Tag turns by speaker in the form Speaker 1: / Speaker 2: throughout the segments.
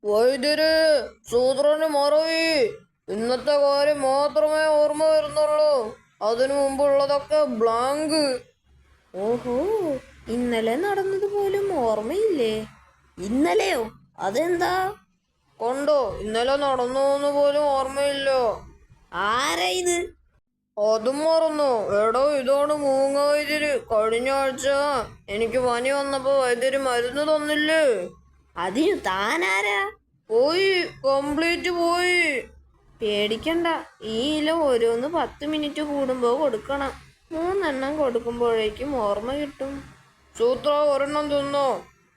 Speaker 1: വൈദ്യര്, സൂത്രന് മറവി. ഇന്നത്തെ കാര്യം മാത്രമേ ഓർമ്മ വരുന്നുള്ളൂ. അതിനു മുമ്പുള്ളതൊക്കെ ബ്ലാങ്ക്.
Speaker 2: ഓഹോ, ഇന്നലെ നടന്നത് പോലും ഓർമ്മയില്ലേ? ഇന്നലെയോ? അതെന്താ?
Speaker 1: കണ്ടോ, ഇന്നലെ നടന്നു പോലും ഓർമ്മയില്ല.
Speaker 2: ആരാ ഇത്?
Speaker 1: അതും മറന്നു. എടോ, ഇതാണ് മൂങ്ങ വൈദ്യര്. കഴിഞ്ഞ ആഴ്ച എനിക്ക് പനി വന്നപ്പോ വൈദ്യര് മരുന്ന് തന്നില്ലേ?
Speaker 2: അതിനു താനാരാ?
Speaker 1: പോയി, കംപ്ലീറ്റ് പോയി.
Speaker 2: പേടിക്കണ്ട, ഈ ഇല ഓരോന്ന് 10 മിനിറ്റ് കൂടുമ്പോ കൊടുക്കണം. 3 എണ്ണം കൊടുക്കുമ്പോഴേക്കും ഓർമ്മ കിട്ടും.
Speaker 1: സൂത്ര, ഒരെണ്ണം തിന്നോ.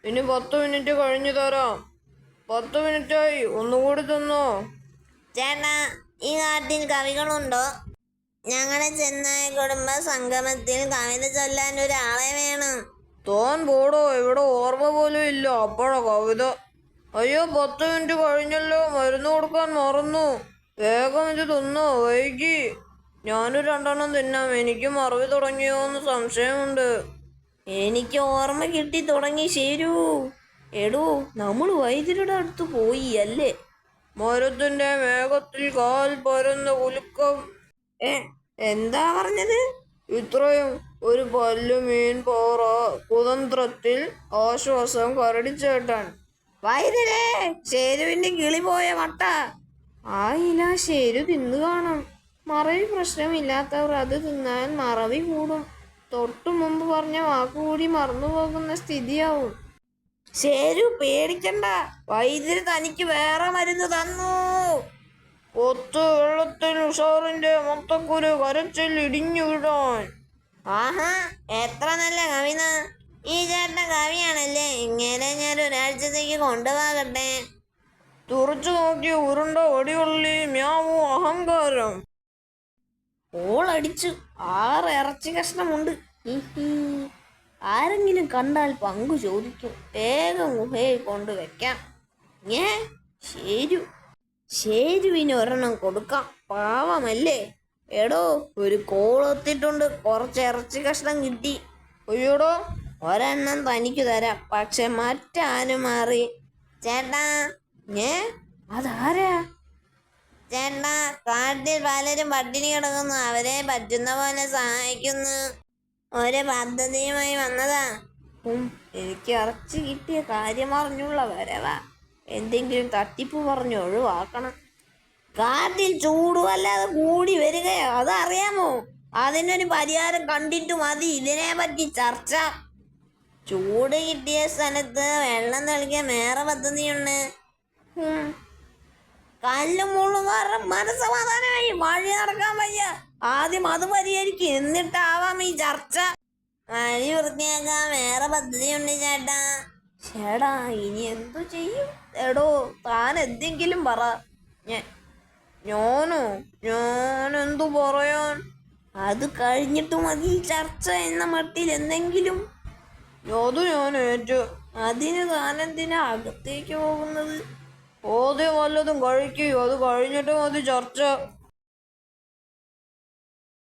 Speaker 1: ഇനി 10 മിനിറ്റ് കഴിഞ്ഞു തരാം. 10 മിനിറ്റായി, ഒന്നുകൂടി തിന്നോ.
Speaker 2: ചേട്ടാ, ഈ നാട്ടിൽ കവികളുണ്ടോ? ഞങ്ങളുടെ ചെന്നായ കുടുംബ സംഗമത്തിൽ കവിത ചൊല്ലാൻ ഒരാളെ വേണം.
Speaker 1: താൻ പോടോ, ഇവിടെ ഓർമ്മ പോലും ഇല്ല. അപ്പോഴാ കവിത. അയ്യോ, 10 മിനിറ്റ് കഴിഞ്ഞല്ലോ. മരുന്ന് കൊടുക്കാൻ മറന്നു. വേഗം ഇത് തിന്നോ, വൈകി. ഞാനൊരു 2 എണ്ണം തിന്നാം. എനിക്ക് മറവി തുടങ്ങിയോന്ന് സംശയമുണ്ട്.
Speaker 2: എനിക്ക് ഓർമ്മ കിട്ടി തുടങ്ങി. ശരു, എടോ, നമ്മൾ വൈദ്യരുടെ അടുത്ത് പോയി അല്ലേ?
Speaker 1: മരത്തിന്റെ മേഘത്തിൽ കാൽ പരന്ന കുലുക്കം.
Speaker 2: എന്താ പറഞ്ഞത്?
Speaker 1: ഇത്രയും. ഒരു പല്ലു മീൻ പോറ. കുതന്ത്രത്തിൽ ആശ്വാസം കരടിച്ചേട്ടൻ.
Speaker 2: വൈദ്യരേ, ശരുവിന്റെ കിളി പോയ മട്ട. ആ ഇല ശരു തിന്നു കാണും. മറവി പ്രശ്നമില്ലാത്തവർ അത് തിന്നാൽ മറവി കൂടും. തൊട്ടു മുമ്പ് പറഞ്ഞ വാക്കുകൂടി മറന്നുപോകുന്ന സ്ഥിതിയാവും. ശരു, പേടിക്കണ്ട. വൈദ്യര് തനിക്ക് വേറെ മരുന്ന് തന്നു.
Speaker 1: ഒത്ത് വെള്ളത്തിൽ ഉഷാറിന്റെ മൊത്തക്കുരു കരച്ചിൽ ഇടിഞ്ഞു വിടാൻ.
Speaker 2: ആഹാ, എത്ര നല്ല കവിത. ഈ ചേട്ടൻ കവിയാണല്ലേ? ഇങ്ങനെ ഞാൻ ഒരാഴ്ചത്തേക്ക് കൊണ്ടുപോകട്ടെ.
Speaker 1: തുറച്ചു നോക്കി ഉരുണ്ട വടിവള്ളി. മ്യാവൂ, അഹങ്കാരം.
Speaker 2: ഓളടിച്ചു. 6 ഇറച്ചി കഷ്ണമുണ്ട്. ആരെങ്കിലും കണ്ടാൽ പങ്കു ചോദിക്കും. വേഗം ഗുഹയിൽ കൊണ്ടുവയ്ക്കാം. ശരുവിന് 1 എണ്ണം കൊടുക്കാം. പാവമല്ലേ? എടോ, ഒരു കോളൊത്തിട്ടുണ്ട്. കുറച്ച് ഇറച്ചി കഷ്ണം കിട്ടി.
Speaker 1: അയ്യോടോ,
Speaker 2: 1 എണ്ണം തനിക്ക് തരാം. പക്ഷെ മറ്റാരും മാറി. ചേട്ടാ. അതാരാ? ചേട്ടാ, കാട്ടിൽ പലരും പട്ടിണി കിടക്കുന്നു. അവരെ പറ്റുന്ന പോലെ സഹായിക്കുന്നു. ഒരു പദ്ധതിയുമായി വന്നതാ. എനിക്ക് ഇറച്ചി കിട്ടിയ കാര്യം അറിഞ്ഞുള്ള വരവാ. എന്തെങ്കിലും തട്ടിപ്പ് പറഞ്ഞ് ഒഴിവാക്കണം. കാട്ടിൽ ചൂടുവല്ലാതെ കൂടി വരികയോ? അതറിയാമോ? അതിനൊരു പരിഹാരം കണ്ടിട്ട് മതി ഇതിനെ പറ്റി ചർച്ച. ചൂട് കിട്ടിയ സ്ഥലത്ത് വെള്ളം തെളിക്കാൻ വേറെ പദ്ധതിയുണ്ട്. കല്ലും മുള്ളും കാരണം മനസ്സമാധാനമായി വഴി നടക്കാൻ വയ്യ. ആദ്യം അത് പരിഹരിക്കും, എന്നിട്ടാവാം ഈ ചർച്ച. വഴി വൃത്തിയാക്കാൻ വേറെ പദ്ധതിയുണ്ട് ചേട്ടാ. ഇനി എന്തു ചെയ്യും? എടോ, താൻ എന്തെങ്കിലും പറ.
Speaker 1: ഞാനെന്തു പറയാൻ?
Speaker 2: അത് കഴിഞ്ഞിട്ട് മതി ചർച്ച എന്ന മട്ടിൽ എന്തെങ്കിലും.
Speaker 1: അത് ഞാൻ ഏറ്റു.
Speaker 2: അതിന് താനെന്തിനാ അകത്തേക്ക് പോകുന്നത്?
Speaker 1: ആദ്യം വല്ലതും കഴിക്കൂ. അത് കഴിഞ്ഞിട്ട് മതി ചർച്ച.